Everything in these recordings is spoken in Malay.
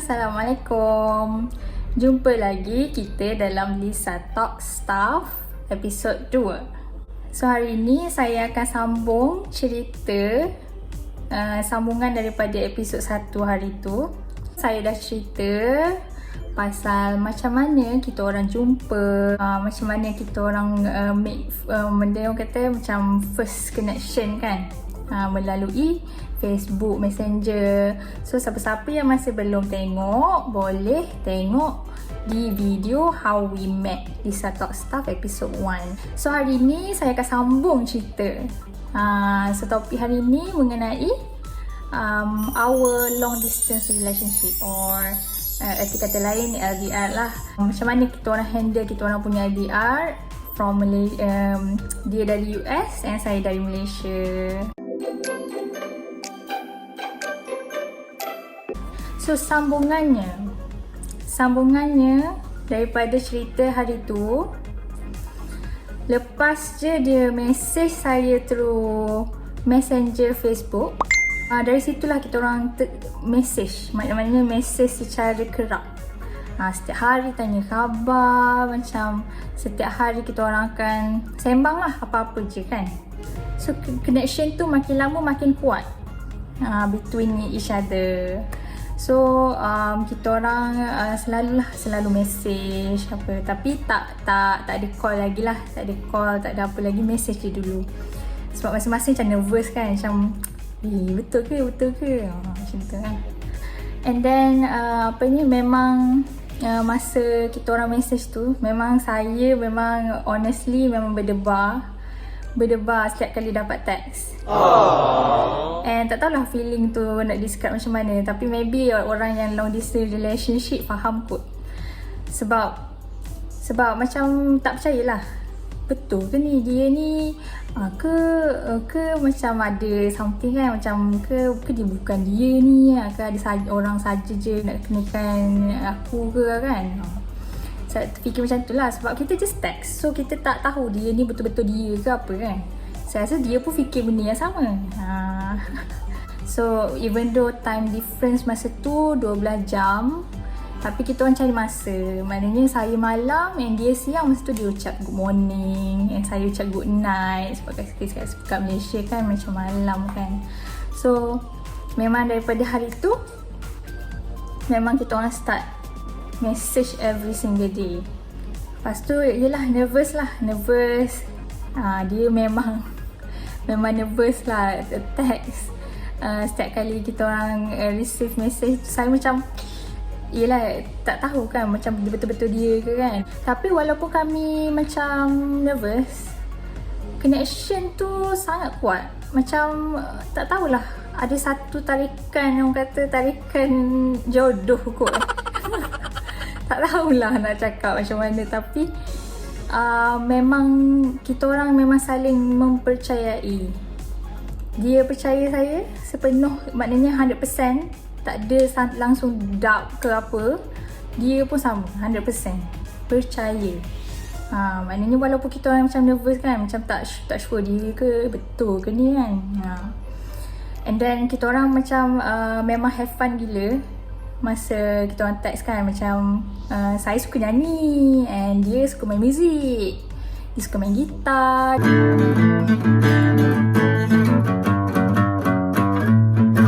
Assalamualaikum. Jumpa lagi kita dalam Lisa Talk Stuff episod 2. So hari ini saya akan sambung cerita sambungan daripada episod 1 hari tu. Saya dah cerita pasal macam mana kita orang jumpa, macam mana kita orang make benda yang kata macam first connection kan, melalui Facebook Messenger. So siapa-siapa yang masih belum tengok, boleh tengok di video How We Met Lisa Talk Stuff episode 1. So hari ni saya akan sambung cerita. So topik hari ni mengenai our long distance relationship, or erti kata lain LDR lah. Macam mana kita orang handle kita orang punya LDR from dia dari US and saya dari Malaysia. So sambungannya daripada cerita hari tu, lepas je dia message saya through Messenger Facebook, dari situlah kita orang message, maknanya message secara kerap. Setiap hari tanya khabar, macam setiap hari kita orang akan sembang lah apa-apa je kan. So connection tu makin lama makin kuat between each other. So kita orang selalu message apa, tapi tak ada call lagi lah, tak ada call, tak ada apa lagi, message je dulu. Sebab masing-masing macam nervous kan, macam betul ke macam tu kan. And then memang masa kita orang message tu, memang saya honestly berdebar setiap kali dapat teks. And tak tahulah feeling tu nak describe macam mana, tapi maybe orang yang long distance relationship faham kot. Sebab macam tak percayalah, betul ke ni dia ni ke macam ada something kan, macam ke dia bukan dia ni, ke ada orang saja je nak kenakan aku ke kan. Saya fikir macam tu lah, sebab kita just text, so kita tak tahu dia ni betul-betul dia ke apa kan. Saya rasa dia pun fikir benda yang sama. So even though time difference masa tu 12 jam, tapi kita orang cari masa. Maknanya saya malam and dia siang, masa tu dia ucap good morning and saya ucap good night. Sebab kat Malaysia kan macam malam kan. So memang daripada hari tu memang kita orang start message every single day. Lepas tu yelah nervous. Dia memang nervous lah, text. Setiap kali kita orang receive message, saya macam yelah tak tahu kan macam betul-betul dia ke kan. Tapi walaupun kami macam nervous, connection tu sangat kuat. Macam tak tahulah, ada satu tarikan, orang kata tarikan jodoh kot. Tak tahulah nak cakap macam mana, tapi memang kita orang memang saling mempercayai. Dia percaya saya sepenuh, maknanya 100%, tak ada langsung doubt ke apa. Dia pun sama, 100% percaya. Maknanya walaupun kita orang macam nervous kan, macam tak sure dia ke betul ke ni kan. And then kita orang macam memang have fun gila masa kita orang text kan. Macam saya suka nyanyi and dia suka main muzik, dia suka main gitar,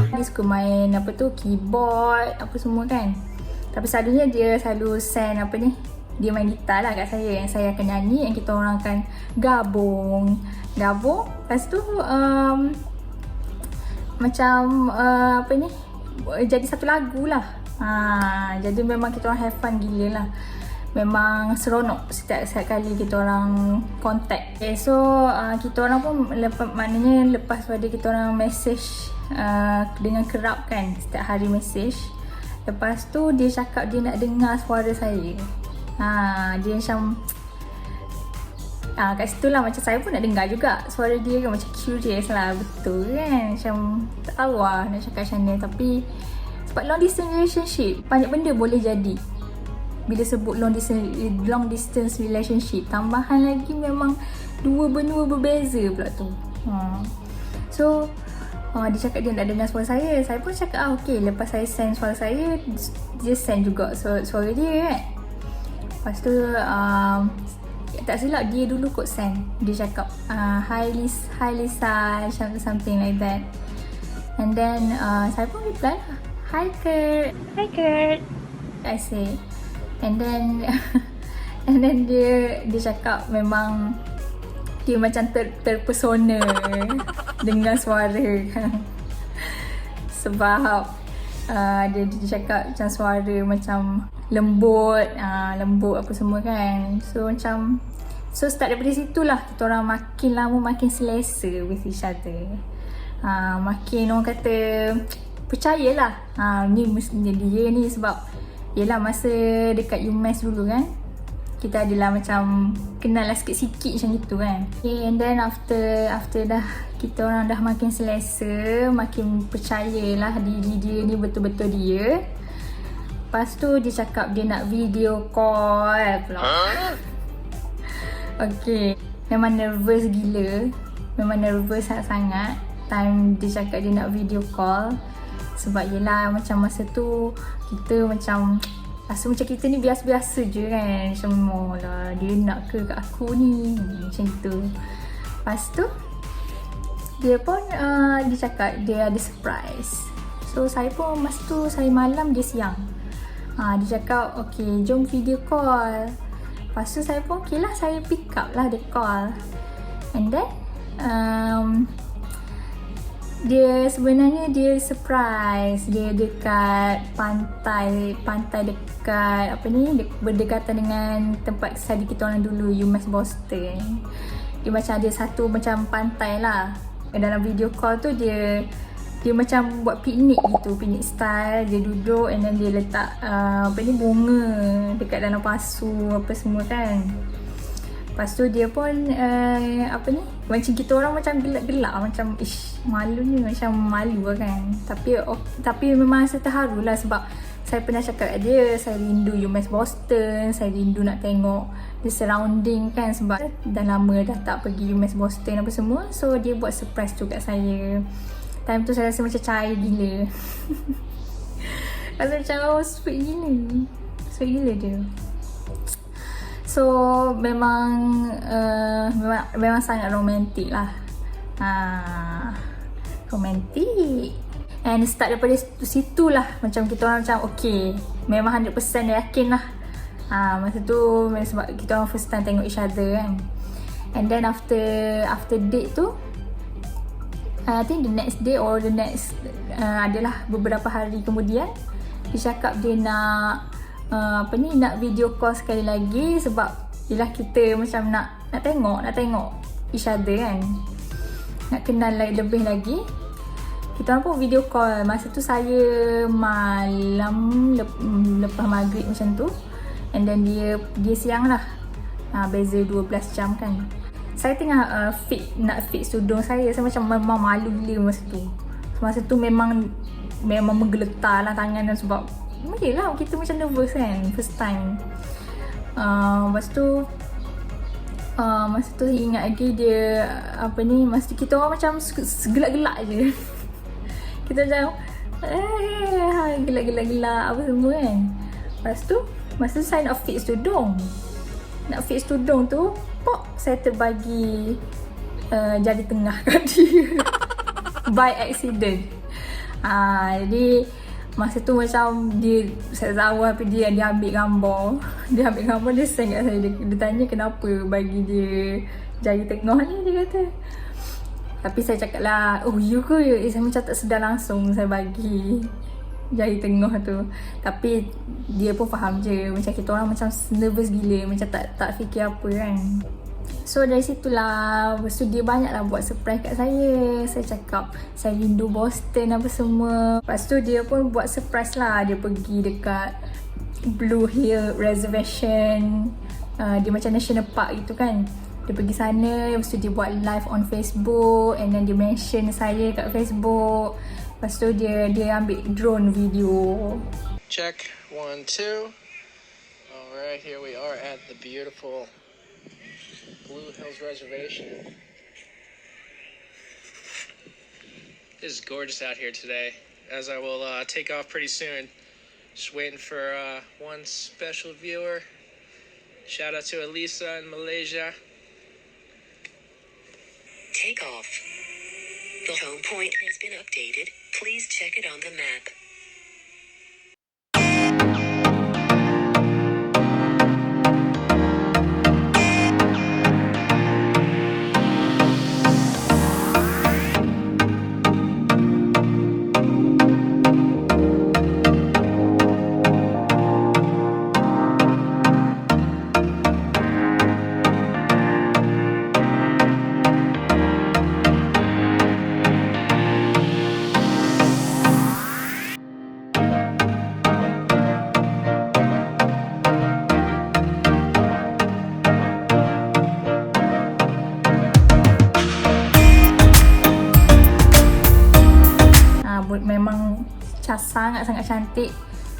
dia suka main keyboard apa semua kan. Tapi selalunya dia selalu send dia main gitar lah kat saya, yang saya akan nyanyi, yang kita orang akan gabung. Lepas tu jadi satu lagu lah. Jadi memang kita orang have fun gila lah. Memang seronok setiap kali kita orang contact. So kita orang pun maknanya lepas pada kita orang message dengan kerap kan, setiap hari message. Lepas tu dia cakap dia nak dengar suara saya. Dia macam kat situ lah macam saya pun nak dengar juga suara dia kan. Macam curious lah, betul kan, macam tak tahu lah nak cakap macam mana. Tapi sebab long distance relationship, banyak benda boleh jadi bila sebut long distance relationship. Tambahan lagi memang dua benua berbeza pula tu. So Dia cakap dia nak dengar suara saya. Saya pun cakap okay, lepas saya send suara saya, dia send juga suara dia kan. Lepas tu tak silap dia dulu kot send. Dia cakap hi Lisa, something like that. And then saya pun reply lah, hi Kurt, I say. And then and then dia cakap memang dia macam terpesona dengan suara sebab dia cakap macam suara macam lembut apa semua kan. So start daripada situlah kita orang makin lama makin selesa with each other. Makin orang kata percayalah. Ni dia ni sebab yelah masa dekat UMass dulu kan, kita adalah macam kenal lah sikit-sikit macam gitu kan. Okay, and then after dah kita orang dah makin selesa, makin percayalah diri dia ni betul-betul dia. Lepas tu dia cakap dia nak video call pula. Okay, memang nervous gila. Memang nervous sangat-sangat time dia cakap dia nak video call. Sebab yelah macam masa tu kita macam rasa macam kita ni biasa-biasa je kan. Macam lah dia nak ke kat aku ni, macam tu. Lepas tu dia pun dia cakap dia ada surprise. So saya pun masa tu saya malam, dia siang. Dia cakap okay jom video call. Lepas tu saya pun okay lah, saya pick up lah dia call. And then dia sebenarnya dia surprise. Dia dekat pantai dekat apa ni, berdekatan dengan tempat study kita orang dulu, UMass Boston. Dia macam ada satu macam pantai lah. Dalam video call tu dia macam buat piknik gitu, piknik style. Dia duduk and then dia letak apa ni, bunga dekat dalam pasu apa semua kan. Lepas tu dia pun apa ni, macam kita orang macam gelak-gelak, macam malu ni, macam malu kan. Tapi memang saya terharu lah sebab saya pernah cakap kat dia, saya rindu UMass Boston, saya rindu nak tengok the surrounding kan, sebab dah lama dah tak pergi UMass Boston apa semua. So dia buat surprise tu kat saya. Time tu saya rasa macam cair gila. Rasa macam sweet gila dia. So memang sangat romantik lah. Romantik. And start daripada situ lah macam kita orang macam okay, memang 100% yakin lah. Masa tu sebab kita orang first time tengok each other kan. And then after date tu, I think the next day or the next adalah beberapa hari kemudian, dia cakap dia nak nak video call sekali lagi sebab yelah kita macam nak tengok each other kan, nak kenal lebih lagi. Kita orang pun video call. Masa tu saya malam lepas maghrib macam tu, and then dia siang lah. Beza 12 jam kan. Saya tengah nak fix tudung saya. Saya macam memang malu gila masa tu. Masa tu memang menggeletar lah tangan sebab yelah kita macam nervous kan, first time. Lepas tu masa tu ingat lagi dia masa tu kita orang macam gelak-gelak je. Kita macam gelak-gelak apa semua kan. Lepas tu masa tu saya nak fix tudung tu, pop, saya terbagi jari tengah kat dia by accident. Jadi masa tu macam saya tahu apa dia ambil gambar. Dia send kat saya. Dia tanya kenapa bagi dia jari tengah ni, dia kata. Tapi saya cakap lah, oh you ke? Saya macam tak sedar langsung saya bagi jari tengah tu. Tapi dia pun faham je, macam kita orang macam nervous gila, macam tak fikir apa kan. So dari situlah, lepas tu dia banyak lah buat surprise kat saya. Saya cakap saya rindu Boston apa semua. Lepas tu dia pun buat surprise lah. Dia pergi dekat Blue Hill Reservation. Dia macam national park gitu kan. Dia pergi sana, lepas tu dia buat live on Facebook, and then dia mention saya kat Facebook. Lepas tu dia ambil drone video. Check 1 2. Alright, here we are at the beautiful Blue Hills Reservation. It is gorgeous out here today, as I will take off pretty soon. Just waiting for one special viewer. Shout out to Elisa in Malaysia. Take off. The home point has been updated. Please check it on the map. Memang sangat-sangat cantik.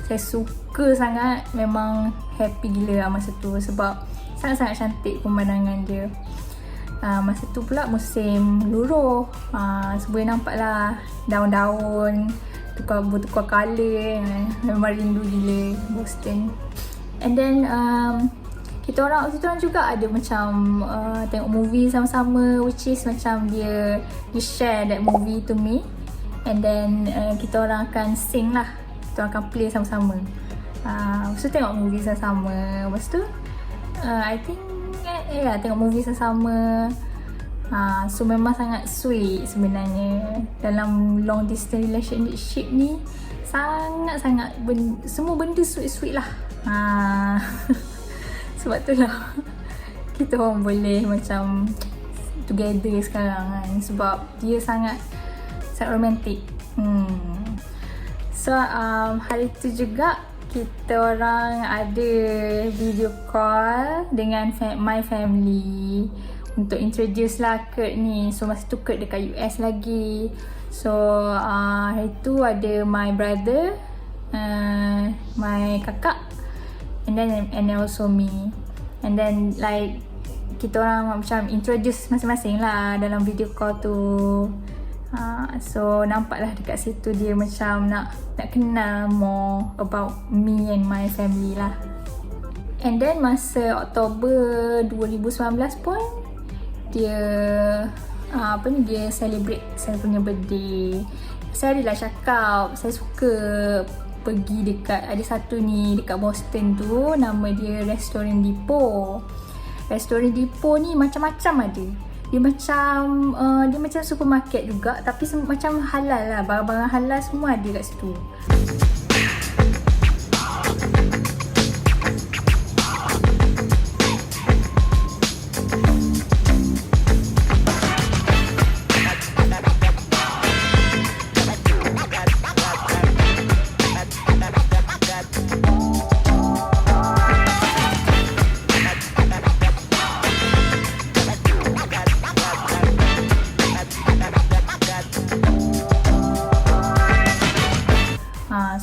Saya suka sangat. Memang happy gila lah masa tu sebab sangat-sangat cantik pemandangan dia. Masa tu pula musim luruh. So boleh nampak lah daun-daun bertukar colour. Memang rindu gila Boston. And then kita orang juga ada macam tengok movie sama-sama, which is macam dia share that movie to me. And then kita orang akan sing lah. Kita orang akan play sama-sama. Lepas tu tengok movie sama-sama. Lepas tu I think tengok movie sama-sama. So memang sangat sweet sebenarnya. Dalam long distance relationship ni sangat-sangat semua benda sweet-sweet lah. Sebab tu lah kita orang boleh macam together sekarang kan. Sebab dia sangat romantik. So hari tu juga kita orang ada video call dengan my family untuk introduce lah Kurt ni. So masa tu Kurt dekat US lagi. So hari tu ada my brother, my kakak, and also me. And then like kita orang macam introduce masing-masing lah dalam video call tu. So nampaklah dekat situ dia macam nak kenal more about me and my family lah. And then masa Oktober 2019 pun dia dia celebrate saya punya birthday. Saya adalah cakap saya suka pergi dekat ada satu ni dekat Boston tu, nama dia Restoran Depot. Restoran Depot ni macam-macam ada. Dia macam supermarket juga, tapi macam halal lah. Barang-barang halal semua ada kat situ.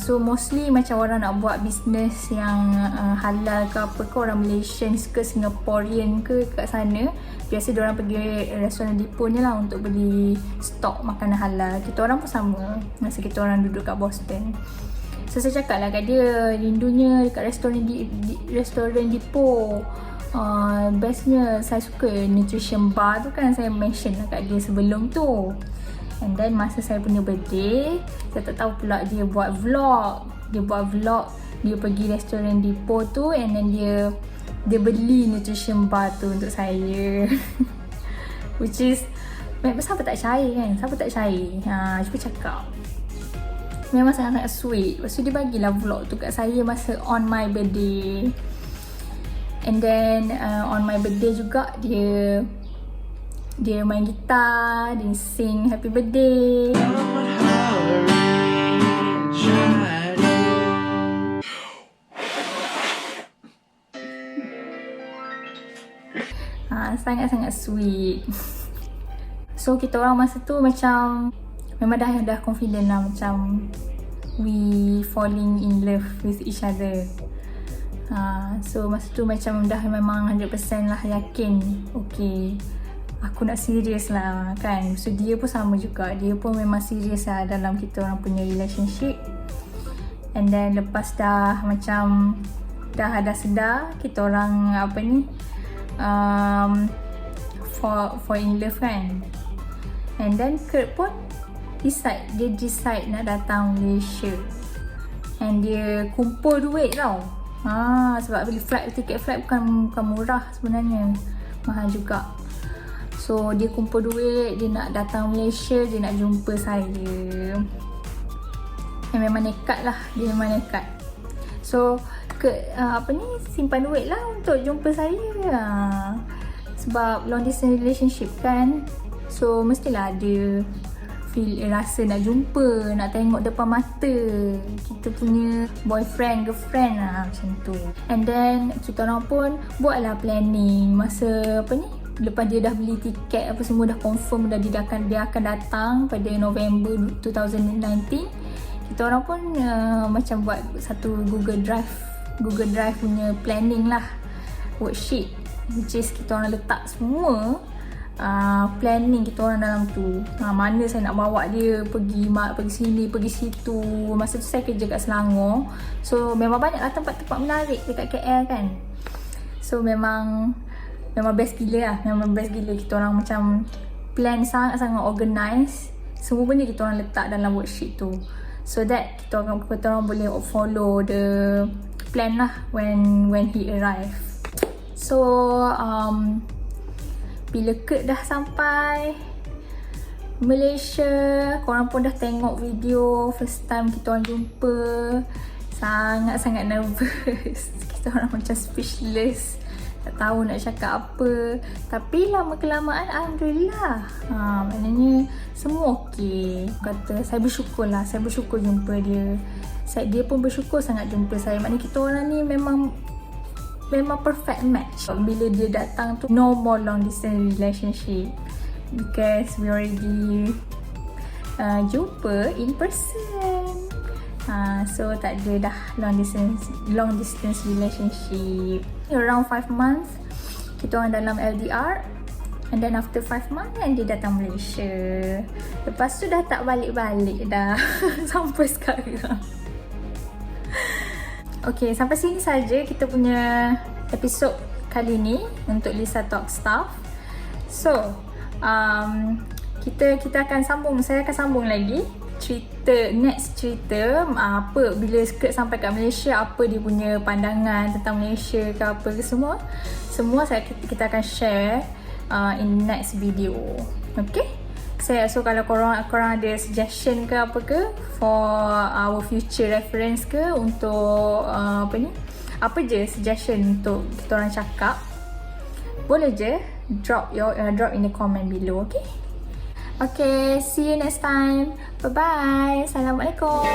So mostly macam orang nak buat bisnes yang halal ke apa ke, orang Malaysian ke Singaporean ke kat sana, biasa diorang pergi restoran Depot ni lah untuk beli stok makanan halal. Kita orang pun sama masa kita orang duduk kat Boston. So saya cakap lah kat dia, rindunya dekat restoran Depot. Bestnya saya suka nutrition bar tu kan, saya mention lah kat dia sebelum tu. And then masa saya punya birthday, saya tak tahu pula dia buat vlog. Dia pergi restoran Depot tu, and then dia beli nutrition bar tu untuk saya. Which is, siapa tak percaya kan? Siapa tak percaya? Cuba cakap. Memang sangat-sangat sweet. Lepas tu dia bagilah vlog tu kat saya masa on my birthday. And then on my birthday juga dia main gitar, dia sing happy birthday. Sangat-sangat sweet. So kita orang masa tu macam memang dah confident lah, macam we falling in love with each other. So masa tu macam dah memang 100% lah yakin, okay, aku nak serius lah kan. So dia pun sama juga, dia pun memang serius lah dalam kita orang punya relationship. And then lepas dah macam dah sedar kita orang apa ni for in love kan. And then Kurt pun decide nak datang Malaysia. And dia kumpul duit tau. Sebab beli tiket flight bukan murah sebenarnya, mahal juga. So dia kumpul duit, dia nak datang Malaysia, dia nak jumpa saya. Memang nekat lah, dia memang nekat. So simpan duit lah untuk jumpa saya. Sebab long distance relationship kan, so mestilah ada rasa nak jumpa, nak tengok depan mata kita punya boyfriend, girlfriend lah, macam tu. And then kita orang pun buatlah planning masa lepas dia dah beli tiket apa semua, dah confirm dah dia akan datang pada November 2019. Kita orang pun macam buat satu Google Drive punya planning lah, worksheet, which is kita orang letak semua planning kita orang dalam tu. Mana saya nak bawa dia pergi sini, pergi situ. Masa tu saya kerja kat Selangor, so memang banyaklah tempat-tempat menarik dekat KL kan. So memang best gila lah, memang best gila. Kita orang macam plan sangat-sangat organize. Semua benda kita orang letak dalam worksheet tu, so that kita orang boleh follow the plan lah when he arrive. So bila Kurt dah sampai Malaysia, korang pun dah tengok video first time kita orang jumpa, sangat-sangat nervous. Kita orang macam speechless, tak tahu nak cakap apa. Tapi lama-kelamaan alhamdulillah, maknanya semua okey. Kata saya bersyukur jumpa dia. Dia pun bersyukur sangat jumpa saya. Maknanya kita orang ni memang perfect match. Bila dia datang tu, no more long distance relationship, because we already jumpa in person. So tak ada dah long distance relationship. Around 5 months kita orang dalam LDR, and then after 5 months kan dia datang Malaysia. Lepas tu dah tak balik-balik dah sampai sekarang. Okay, sampai sini saja kita punya episod kali ni untuk Lisa Talk Stuff. So, kita akan sambung, saya akan sambung lagi next cerita apa bila Kurt sampai kat Malaysia, apa dia punya pandangan tentang Malaysia ke apa ke semua kita akan share in next video. Okay? So kalau korang ada suggestion ke apa ke for our future reference ke untuk apa je suggestion untuk kita orang cakap, boleh je drop in the comment below. Okay, see you next time. Bye bye. Assalamualaikum.